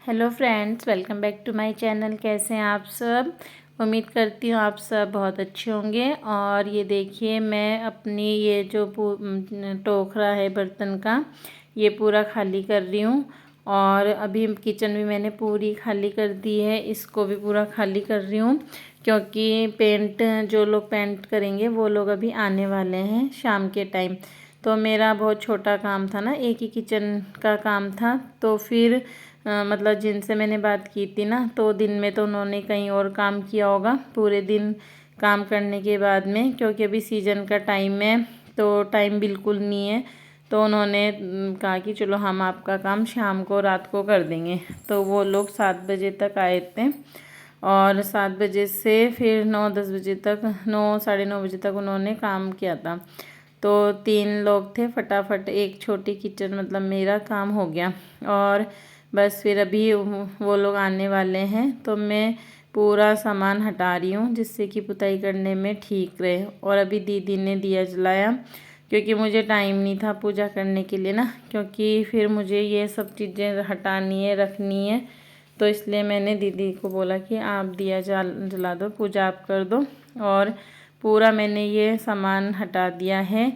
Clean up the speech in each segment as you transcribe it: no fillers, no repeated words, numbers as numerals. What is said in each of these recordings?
Hello friends, welcome back to my channel. कैसे हैं आप सब? उम्मीद करती हूँ आप सब बहुत अच्छे होंगे। और ये देखिए, मैं अपनी ये जो टोकरा है बर्तन का, ये पूरा खाली कर रही हूँ। और अभी किचन भी मैंने पूरी खाली कर दी है, इसको भी पूरा खाली कर रही हूँ क्योंकि जो लोग पेंट करेंगे वो लोग अभी आने वाले हैं शाम के टाइम। तो मेरा बहुत छोटा काम था ना, एक ही किचन का काम था। तो फिर मतलब जिनसे मैंने बात की थी ना, तो दिन में तो उन्होंने कहीं और काम किया होगा। पूरे दिन काम करने के बाद में, क्योंकि अभी सीज़न का टाइम है तो टाइम बिल्कुल नहीं है, तो उन्होंने कहा कि चलो हम आपका काम शाम को रात को कर देंगे। तो वो लोग 7 बजे तक आए थे और 7 बजे से फिर 9-10 बजे तक, 9 साढ़े 9 बजे तक उन्होंने काम किया था। तो 3 लोग थे, फटाफट एक छोटी किचन मतलब मेरा काम हो गया। और बस फिर अभी वो लोग आने वाले हैं तो मैं पूरा सामान हटा रही हूँ जिससे कि पुताई करने में ठीक रहे। और अभी दीदी ने दिया जलाया क्योंकि मुझे टाइम नहीं था पूजा करने के लिए ना, क्योंकि फिर मुझे ये सब चीज़ें हटानी है, रखनी है। तो इसलिए मैंने दीदी को बोला कि आप दिया जला दो, पूजा आप कर दो। और पूरा मैंने ये सामान हटा दिया है।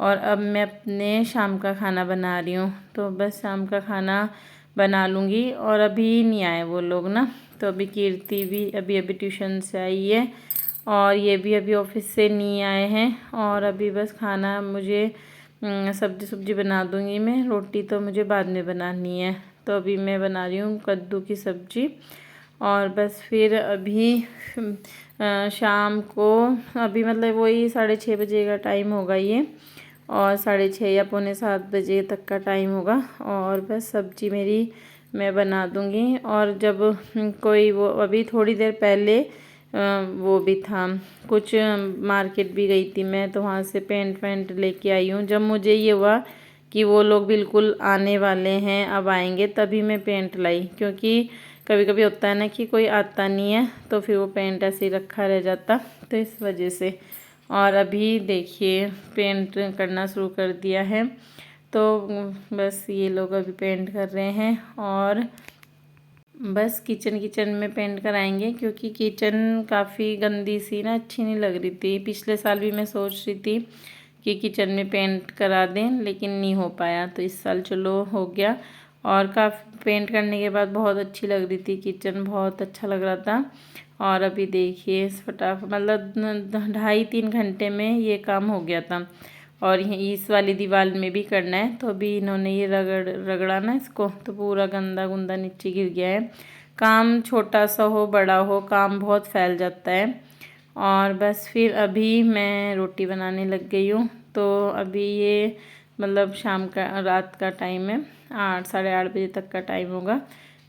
और अब मैं अपने शाम का खाना बना रही हूँ। तो बस शाम का खाना बना लूँगी। और अभी नहीं आए वो लोग ना, तो अभी कीर्ति भी अभी ट्यूशन से आई है और ये भी अभी ऑफिस से नहीं आए हैं। और अभी बस खाना मुझे सब्जी बना दूँगी मैं, रोटी तो मुझे बाद में बनानी है। तो अभी मैं बना रही हूँ कद्दू की सब्ज़ी। और बस फिर अभी शाम को अभी मतलब वही 6:30 बजे का टाइम होगा ये, और 6:30 या पौने 7 बजे तक का टाइम होगा। और बस सब्ज़ी मेरी मैं बना दूँगी। और जब कोई वो अभी थोड़ी देर पहले वो भी था, कुछ मार्केट भी गई थी मैं, तो वहाँ से पेंट लेके आई हूँ। जब मुझे ये हुआ कि वो लोग बिल्कुल आने वाले हैं, अब आएंगे, तभी मैं पेंट लाई। क्योंकि कभी कभी होता है ना कि कोई आता नहीं है तो फिर वो पेंट ऐसे ही रखा रह जाता, तो इस वजह से। और अभी देखिए पेंट करना शुरू कर दिया है। तो बस ये लोग अभी पेंट कर रहे हैं और बस किचन में पेंट कराएंगे क्योंकि किचन काफ़ी गंदी सी ना, अच्छी नहीं लग रही थी। पिछले साल भी मैं सोच रही थी कि किचन में पेंट करा दें, लेकिन नहीं हो पाया। तो इस साल चलो हो गया। और काफ़ी पेंट करने के बाद बहुत अच्छी लग रही थी किचन, बहुत अच्छा लग रहा था। और अभी देखिए फटाफट मतलब 2.5-3 घंटे में ये काम हो गया था। और इस वाली दीवार में भी करना है। तो अभी इन्होंने ये रगड़ा ना इसको, तो पूरा गंदा गुंदा नीचे गिर गया है। काम छोटा सा हो बड़ा हो, काम बहुत फैल जाता है। और बस फिर अभी मैं रोटी बनाने लग गई हूँ। तो अभी ये मतलब शाम का रात का टाइम है, 8 साढ़े 8 बजे तक का टाइम होगा।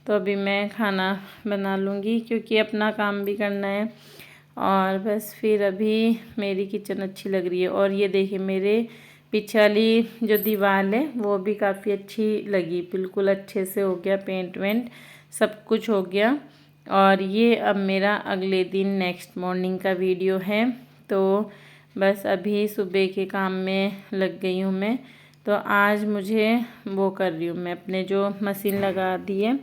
तो अभी मैं खाना बना लूँगी क्योंकि अपना काम भी करना है। और बस फिर अभी मेरी किचन अच्छी लग रही है। और ये देखिए मेरे पीछे वाली जो दीवार है वो भी काफ़ी अच्छी लगी, बिल्कुल अच्छे से हो गया, पेंट वेंट सब कुछ हो गया। और ये अब मेरा अगले दिन नेक्स्ट मॉर्निंग का वीडियो है। तो बस अभी सुबह के काम में लग गई हूँ मैं। तो आज मुझे वो कर रही हूँ मैं, अपने जो मशीन लगा दी है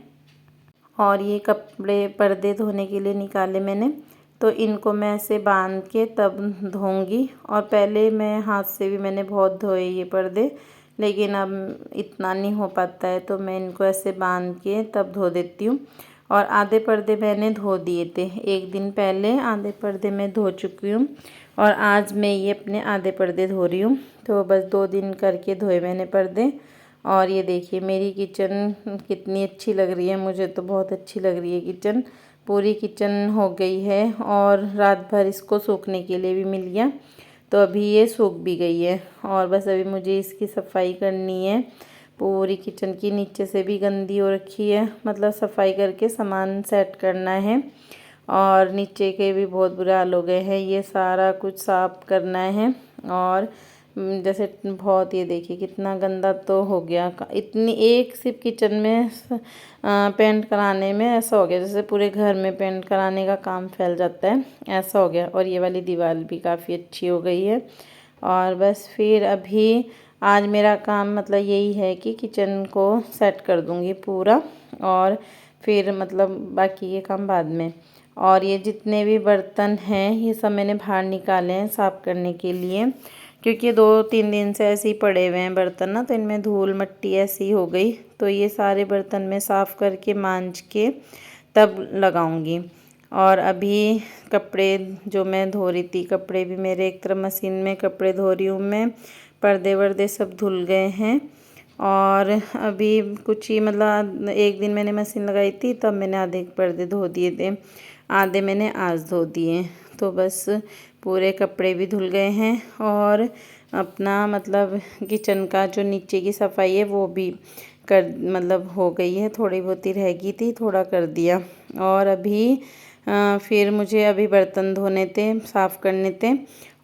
और ये कपड़े पर्दे धोने के लिए निकाले मैंने, तो इनको मैं ऐसे बांध के तब धोऊंगी। और पहले मैं हाथ से भी मैंने बहुत धोए ये पर्दे, लेकिन अब इतना नहीं हो पाता है, तो मैं इनको ऐसे बांध के तब धो देती हूँ। और आधे पर्दे मैंने धो दिए थे, एक दिन पहले आधे पर्दे मैं धो चुकी हूँ। और आज मैं ये अपने आधे पर्दे धो रही हूँ। तो बस 2 दिन करके धोए मैंने पर्दे। और ये देखिए मेरी किचन कितनी अच्छी लग रही है, मुझे तो बहुत अच्छी लग रही है किचन। पूरी किचन हो गई है और रात भर इसको सूखने के लिए भी मिल गया, तो अभी ये सूख भी गई है। और बस अभी मुझे इसकी सफाई करनी है। पूरी किचन की नीचे से भी गंदी हो रखी है, मतलब सफाई करके सामान सेट करना है। और नीचे के भी बहुत बुरे हाल हो गए हैं, ये सारा कुछ साफ करना है। और जैसे बहुत, ये देखिए कितना गंदा तो हो गया। इतनी एक सिर्फ किचन में पेंट कराने में ऐसा हो गया जैसे पूरे घर में पेंट कराने का काम फैल जाता है, ऐसा हो गया। और ये वाली दीवार भी काफ़ी अच्छी हो गई है। और बस फिर अभी आज मेरा काम मतलब यही है कि किचन को सेट कर दूँगी पूरा, और फिर मतलब बाकी के काम बाद में। और ये जितने भी बर्तन हैं ये सब मैंने बाहर निकाले हैं साफ़ करने के लिए, क्योंकि 2-3 दिन से ऐसे ही पड़े हुए हैं बर्तन ना, तो इनमें धूल मिट्टी ऐसी हो गई। तो ये सारे बर्तन मैं साफ़ करके मांज के तब लगाऊंगी। और अभी कपड़े जो मैं धो रही थी, कपड़े भी मेरे एक तरफ मशीन में कपड़े धो रही हूँ मैं, पर्दे वर्दे सब धुल गए हैं। और अभी कुछ ही मतलब एक दिन मैंने मशीन लगाई थी तब मैंने आधे पर्दे धो दिए थे, आधे मैंने आज धो दिए। तो बस पूरे कपड़े भी धुल गए हैं, और अपना मतलब किचन का जो नीचे की सफाई है वो भी कर मतलब हो गई है, थोड़ी बहुत ही रह गई थी, थोड़ा कर दिया। और अभी फिर मुझे अभी बर्तन धोने थे, साफ़ करने थे,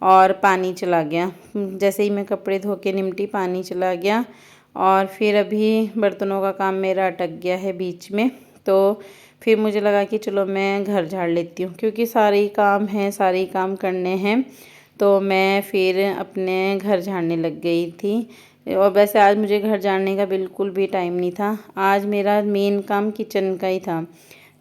और पानी चला गया। जैसे ही मैं कपड़े धो के निमटी पानी चला गया, और फिर अभी बर्तनों का काम मेरा अटक गया है बीच में। तो फिर मुझे लगा कि चलो मैं घर झाड़ लेती हूँ, क्योंकि सारे ही काम हैं, सारे ही काम करने हैं। तो मैं फिर अपने घर झाड़ने लग गई थी। और वैसे आज मुझे घर झाड़ने का बिल्कुल भी टाइम नहीं था। आज मेरा मेन काम किचन का ही था।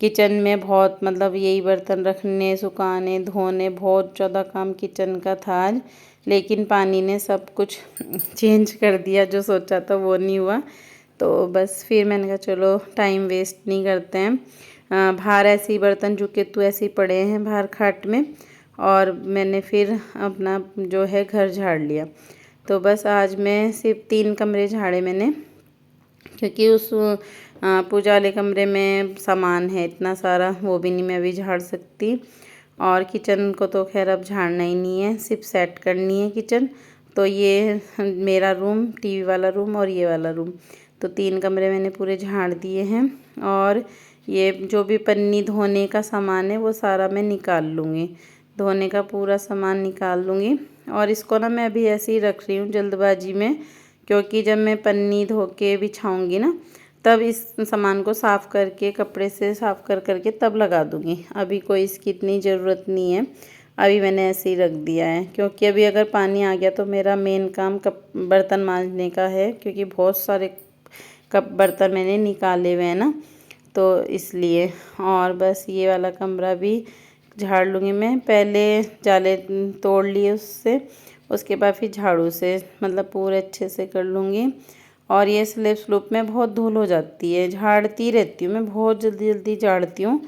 किचन में बहुत मतलब यही बर्तन रखने, सुखाने, धोने, बहुत ज़्यादा काम किचन का था आज। लेकिन पानी ने सब कुछ चेंज कर दिया, जो सोचा था वो नहीं हुआ। तो बस फिर मैंने कहा चलो टाइम वेस्ट नहीं करते हैं। बाहर ऐसे ही बर्तन झुके तो ऐसे ही पड़े हैं बाहर खाट में, और मैंने फिर अपना जो है घर झाड़ लिया। तो बस आज मैं सिर्फ 3 कमरे झाड़े मैंने, क्योंकि उस पूजा वाले कमरे में सामान है इतना सारा, वो भी नहीं मैं अभी झाड़ सकती। और किचन को तो खैर अब झाड़ना ही नहीं है, सिर्फ सेट करनी है किचन। तो ये मेरा रूम, टीवी वाला रूम और ये वाला रूम, तो 3 कमरे मैंने पूरे झाड़ दिए हैं। और ये जो भी पन्नी धोने का सामान है वो सारा मैं निकाल लूँगी, धोने का पूरा सामान निकाल लूँगी। और इसको ना मैं अभी ऐसे ही रख रही हूँ जल्दबाजी में, क्योंकि जब मैं पन्नी धो के बिछाऊँगी ना, तब इस सामान को साफ़ करके कपड़े से साफ़ कर करके तब लगा दूँगी। अभी कोई इसकी इतनी ज़रूरत नहीं है, अभी मैंने ऐसे ही रख दिया है। क्योंकि अभी अगर पानी आ गया तो मेरा मेन काम बर्तन मांजने का है, क्योंकि बहुत सारे बर्तन मैंने निकाले हुए हैं ना, तो इसलिए। और बस ये वाला कमरा भी झाड़ लूँगी मैं, पहले जाले तोड़ लिए उससे, उसके बाद फिर झाड़ू से मतलब पूरे अच्छे से कर लूँगी। और ये स्लूप में बहुत धूल हो जाती है, झाड़ती रहती हूँ मैं, बहुत जल्दी जल्दी झाड़ती हूँ,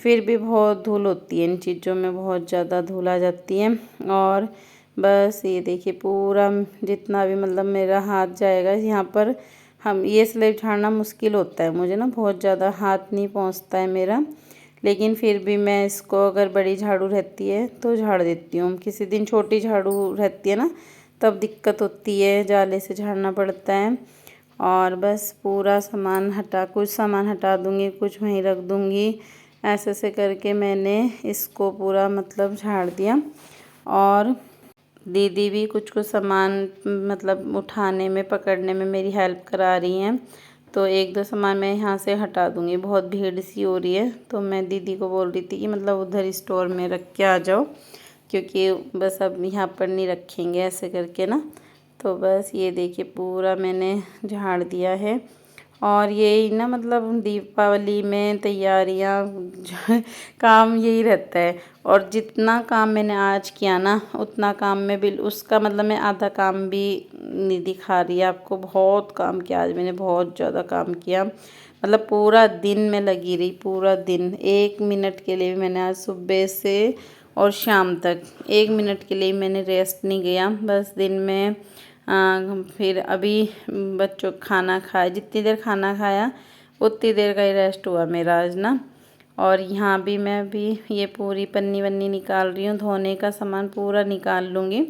फिर भी बहुत धूल होती है इन चीज़ों में, बहुत ज़्यादा धूल आ जाती है। और बस ये देखिए पूरा जितना भी मतलब मेरा हाथ जाएगा यहाँ पर, हम ये स्लैब झाड़ना मुश्किल होता है मुझे ना, बहुत ज़्यादा हाथ नहीं पहुँचता है मेरा। लेकिन फिर भी मैं इसको अगर बड़ी झाड़ू रहती है तो झाड़ देती हूँ, किसी दिन छोटी झाड़ू रहती है ना तब दिक्कत होती है, जाले से झाड़ना पड़ता है। और बस पूरा सामान हटा, कुछ सामान हटा दूँगी, कुछ वहीं रख दूँगी, ऐसे ऐसे करके मैंने इसको पूरा मतलब झाड़ दिया। और दीदी भी कुछ कुछ सामान मतलब उठाने में, पकड़ने में मेरी हेल्प करा रही हैं। तो 1-2 सामान मैं यहाँ से हटा दूँगी, बहुत भीड़ सी हो रही है। तो मैं दीदी को बोल रही थी कि मतलब उधर स्टोर में रख के आ जाओ, क्योंकि बस अब यहाँ पर नहीं रखेंगे ऐसे करके ना। तो बस ये देखिए पूरा मैंने झाड़ दिया है। और यही ना मतलब दीपावली में तैयारियाँ काम यही रहता है। और जितना काम मैंने आज किया ना, उतना काम में बिल उसका मतलब मैं आधा काम भी नहीं दिखा रही आपको। बहुत काम किया आज मैंने, बहुत ज़्यादा काम किया, मतलब पूरा दिन में लगी रही, पूरा दिन। 1 मिनट के लिए भी मैंने आज सुबह से और शाम तक 1 मिनट के लिए मैंने रेस्ट नहीं गया। बस दिन में फिर अभी बच्चों खाना खाया, जितनी देर खाना खाया उतनी देर का ही रेस्ट हुआ मेरा आज ना। और यहाँ भी मैं अभी ये पूरी पन्नी वन्नी निकाल रही हूँ, धोने का सामान पूरा निकाल लूँगी।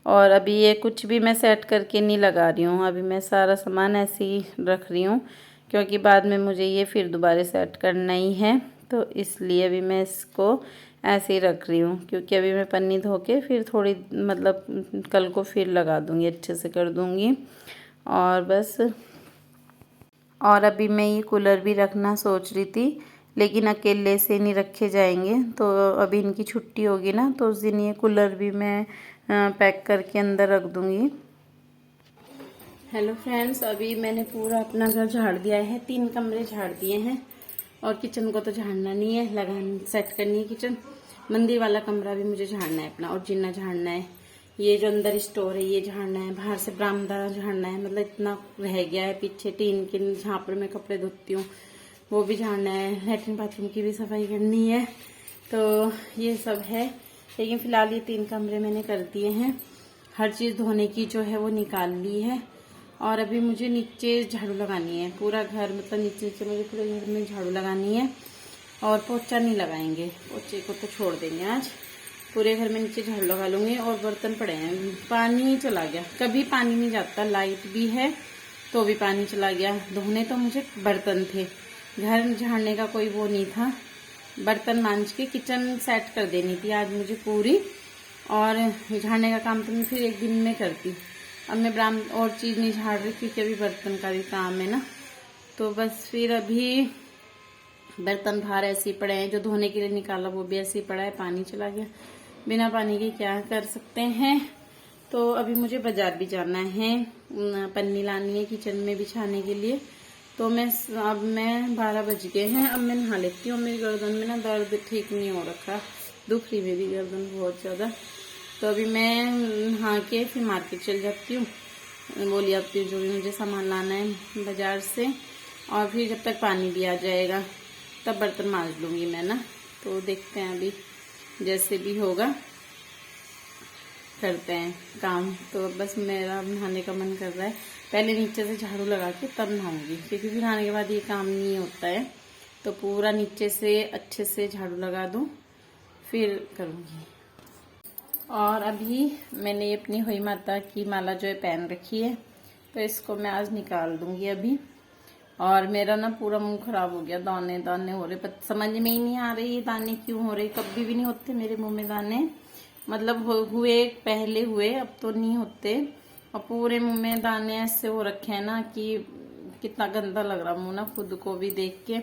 और अभी ये कुछ भी मैं सेट करके नहीं लगा रही हूँ, अभी मैं सारा सामान ऐसे ही रख रही हूँ, क्योंकि बाद में मुझे ये फिर दोबारा सेट करना ही है। तो इसलिए अभी मैं इसको ऐसे ही रख रही हूँ, क्योंकि अभी मैं पन्नी धो के फिर थोड़ी मतलब कल को फिर लगा दूँगी, अच्छे से कर दूँगी। और बस, और अभी मैं ये कूलर भी रखना सोच रही थी, लेकिन अकेले से नहीं रखे जाएंगे। तो अभी इनकी छुट्टी होगी ना, तो उस दिन ये कूलर भी मैं पैक करके अंदर रख दूँगी। हेलो फ्रेंड्स, अभी मैंने पूरा अपना घर झाड़ दिया है। 3 कमरे झाड़ दिए हैं और किचन को तो झाड़ना नहीं है, लगान सेट करनी है किचन। मंदिर वाला कमरा भी मुझे झाड़ना है अपना, और जिन्ना झाड़ना है। ये जो अंदर स्टोर है ये झाड़ना है, बाहर से बरामदा झाड़ना है। मतलब इतना रह गया है पीछे, टीन के जहाँ पर मैं कपड़े धोती हूँ वो भी झाड़ना है। लैट्रिन बाथरूम की भी सफाई करनी है, तो ये सब है। लेकिन फिलहाल ये 3 कमरे मैंने कर दिए हैं। हर चीज़ धोने की जो है वो निकाल ली है। और अभी मुझे नीचे झाड़ू लगानी है पूरा घर, मतलब नीचे नीचे मुझे पूरे घर में झाड़ू लगानी है। और पोछा नहीं लगाएंगे, पोछे को तो छोड़ देंगे आज। पूरे घर में नीचे झाड़ू लगा लूंगी। और बर्तन पड़े हैं, पानी चला गया। कभी पानी नहीं जाता, लाइट भी है तो भी पानी चला गया। धोने तो मुझे बर्तन थे, घर झाड़ने का कोई वो नहीं था। बर्तन मांज के किचन सेट कर देनी थी आज मुझे पूरी, और झाड़ने का काम तो मैं फिर एक दिन में करती। अब मैं और चीज़ नहीं झाड़ रही क्योंकि अभी बर्तन का भी काम है ना। तो बस फिर अभी बर्तन बाहर ऐसे ही पड़े हैं, जो धोने के लिए निकाला वो भी ऐसे ही पड़ा है। पानी चला गया, बिना पानी के क्या कर सकते हैं। तो अभी मुझे बाजार भी जाना है, पन्नी लानी है किचन में बिछाने के लिए। तो अब मैं 12 बज गए हैं, अब मैं नहा लेती हूँ। मेरी गर्दन में ना दर्द ठीक नहीं हो रखा, दुख रही मेरी गर्दन बहुत ज़्यादा। तो अभी मैं नहा के फिर मार्केट चल जाती हूँ, वो ले आती हूँ जो भी मुझे सामान लाना है बाजार से। और फिर जब तक पानी भी आ जाएगा तब बर्तन मांज लूँगी मैं ना। तो देखते हैं, अभी जैसे भी होगा करते हैं काम। तो बस मेरा नहाने का मन कर रहा है, पहले नीचे से झाड़ू लगा के तब नहाऊंगी, क्योंकि फिर नहाने के बाद ये काम नहीं होता है। तो पूरा नीचे से अच्छे से झाड़ू लगा दूँ फिर करूँगी। और अभी मैंने अपनी हुई माता की माला जो है पहन रखी है, तो इसको मैं आज निकाल दूंगी अभी। और मेरा ना पूरा मुंह खराब हो गया, दाने दाने हो रहे, समझ में ही नहीं आ रही ये दाने क्यों हो रहे। कभी भी नहीं होते मेरे मुंह में दाने, मतलब हुए पहले हुए, अब तो नहीं होते। और पूरे मुंह में दाने ऐसे हो रखे हैं ना कि कितना गंदा लग रहा मुंह ना, खुद को भी देख के।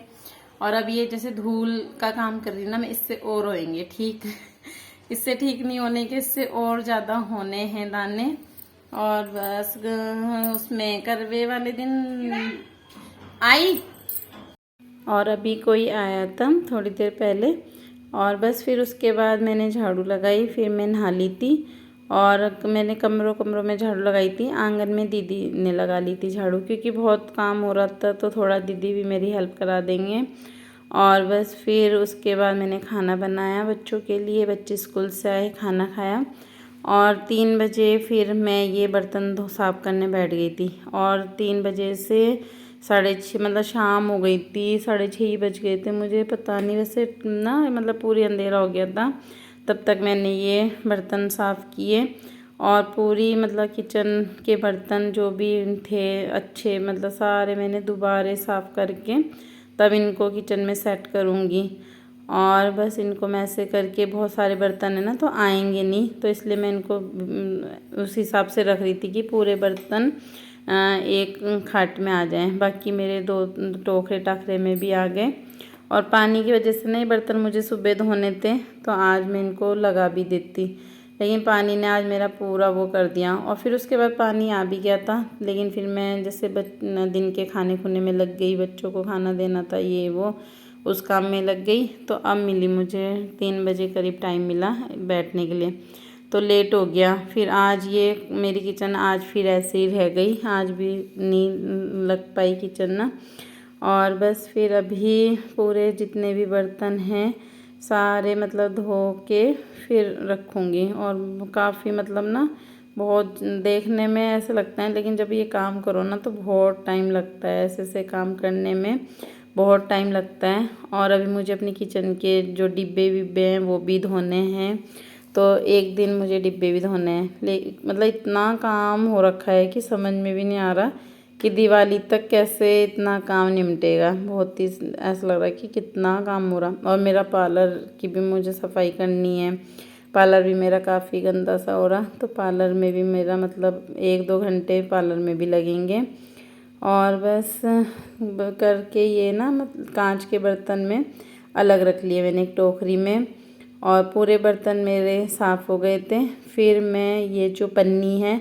और अब ये जैसे धूल का काम कर रही ना मैं, इससे और होएंगे ठीक इससे ठीक नहीं होने के, इससे और ज्यादा होने हैं दाने। और बस उसमें करवे वाले दिन आई, और अभी कोई आया था थोड़ी देर पहले। और बस फिर उसके बाद मैंने झाड़ू लगाई, फिर मैं नहा ली थी। और मैंने कमरों में झाड़ू लगाई थी। आंगन में दीदी ने लगा ली थी झाड़ू, क्योंकि बहुत काम हो रहा था, तो थोड़ा दीदी भी मेरी हेल्प करा देंगे। और बस फिर उसके बाद मैंने खाना बनाया बच्चों के लिए। बच्चे स्कूल से आए, खाना खाया। और 3 बजे फिर मैं ये बर्तन साफ़ करने बैठ गई थी। और 3 बजे से 6:30, मतलब शाम हो गई थी, 6:30 बज गए थे मुझे, पता नहीं, वैसे ना मतलब पूरी अंधेरा हो गया था। तब तक मैंने ये बर्तन साफ़ किए। और पूरी मतलब किचन के बर्तन जो भी थे अच्छे, मतलब सारे मैंने दोबारा साफ़ करके तब इनको किचन में सेट करूँगी। और बस इनको मैं ऐसे करके, बहुत सारे बर्तन है ना तो आएंगे नहीं, तो इसलिए मैं इनको उस हिसाब से रख रही थी कि पूरे बर्तन एक खाट में आ जाएं। बाकी मेरे 2 टोकरे टाकरे में भी आ गए। और पानी की वजह से नहीं, बर्तन मुझे सुबह धोने थे तो आज मैं इनको लगा भी देती, लेकिन पानी ने आज मेरा पूरा वो कर दिया। और फिर उसके बाद पानी आ भी गया था, लेकिन फिर मैं जैसे दिन के खाने खुने में लग गई, बच्चों को खाना देना था ये वो, उस काम में लग गई। तो अब मिली मुझे 3 बजे करीब टाइम मिला बैठने के लिए, तो लेट हो गया। फिर आज ये मेरी किचन आज फिर ऐसे ही रह गई, आज भी नहीं लग पाई किचन ना। और बस फिर अभी पूरे जितने भी बर्तन हैं सारे मतलब धो के फिर रखूँगी। और काफ़ी मतलब ना बहुत देखने में ऐसे लगता है, लेकिन जब ये काम करो ना तो बहुत टाइम लगता है, ऐसे ऐसे काम करने में बहुत टाइम लगता है। और अभी मुझे अपनी किचन के जो डिब्बे विब्बे हैं वो भी धोने हैं, तो एक दिन मुझे डिब्बे भी धोने हैं। मतलब इतना काम हो रखा है कि समझ में भी नहीं आ रहा कि दिवाली तक कैसे इतना काम निपटेगा। बहुत ही ऐसा लग रहा है कि कितना काम हो रहा। और मेरा पार्लर की भी मुझे सफाई करनी है, पार्लर भी मेरा काफ़ी गंदा सा हो रहा, तो पार्लर में भी मेरा मतलब 1-2 घंटे पार्लर में भी लगेंगे। और बस करके ये ना मतलब कांच के बर्तन में अलग रख लिए मैंने एक टोकरी में। और पूरे बर्तन मेरे साफ़ हो गए थे। फिर मैं ये जो पन्नी है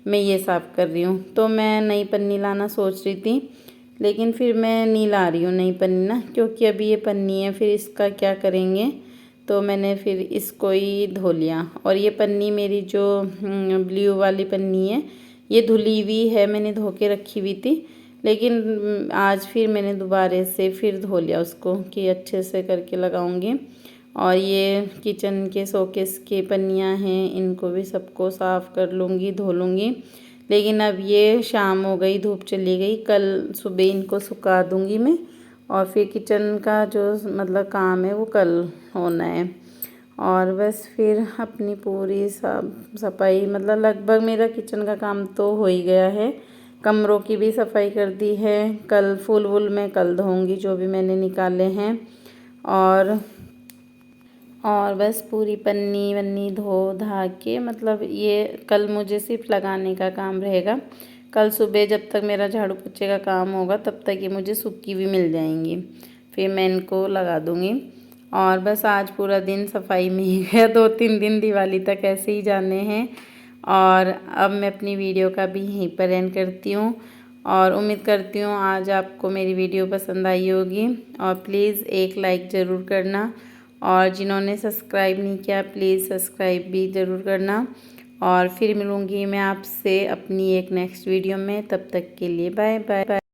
मैं ये साफ़ कर रही हूँ। तो मैं नई पन्नी लाना सोच रही थी, लेकिन फिर मैं नहीं ला रही हूँ नई पन्नी ना, क्योंकि अभी ये पन्नी है, फिर इसका क्या करेंगे। तो मैंने फिर इसको ही धो लिया। और ये पन्नी मेरी जो ब्लू वाली पन्नी है, ये धुली हुई है, मैंने धो के रखी हुई थी, लेकिन आज फिर मैंने दोबारा से फिर धो लिया उसको कि अच्छे से करके लगाऊंगी। और ये किचन के शोकेस के पन्नियाँ हैं, इनको भी सबको साफ़ कर लूँगी, धो लूँगी। लेकिन अब ये शाम हो गई, धूप चली गई, कल सुबह इनको सुखा दूँगी मैं। और फिर किचन का जो मतलब काम है वो कल होना है। और बस फिर अपनी पूरी सफाई मतलब लगभग मेरा किचन का काम तो हो ही गया है। कमरों की भी सफाई कर दी है। कल फूल वूल मैं कल धोऊंगी जो भी मैंने निकाले हैं। और बस पूरी पन्नी वन्नी धो धा के मतलब ये कल मुझे सिर्फ लगाने का काम रहेगा। कल सुबह जब तक मेरा झाड़ू पोछे का काम होगा तब तक ये मुझे सूखी भी मिल जाएंगी, फिर मैं इनको लगा दूँगी। और बस आज पूरा दिन सफाई में ही गया, 2-3 दिन दिवाली तक ऐसे ही जाने हैं। और अब मैं अपनी वीडियो का भी यहीं पर एंड करती हूँ। और उम्मीद करती हूँ आज आपको मेरी वीडियो पसंद आई होगी। और प्लीज़ एक लाइक ज़रूर करना, और जिन्होंने सब्सक्राइब नहीं किया प्लीज़ सब्सक्राइब भी ज़रूर करना। और फिर मिलूँगी मैं आपसे अपनी एक नेक्स्ट वीडियो में, तब तक के लिए बाय बाय।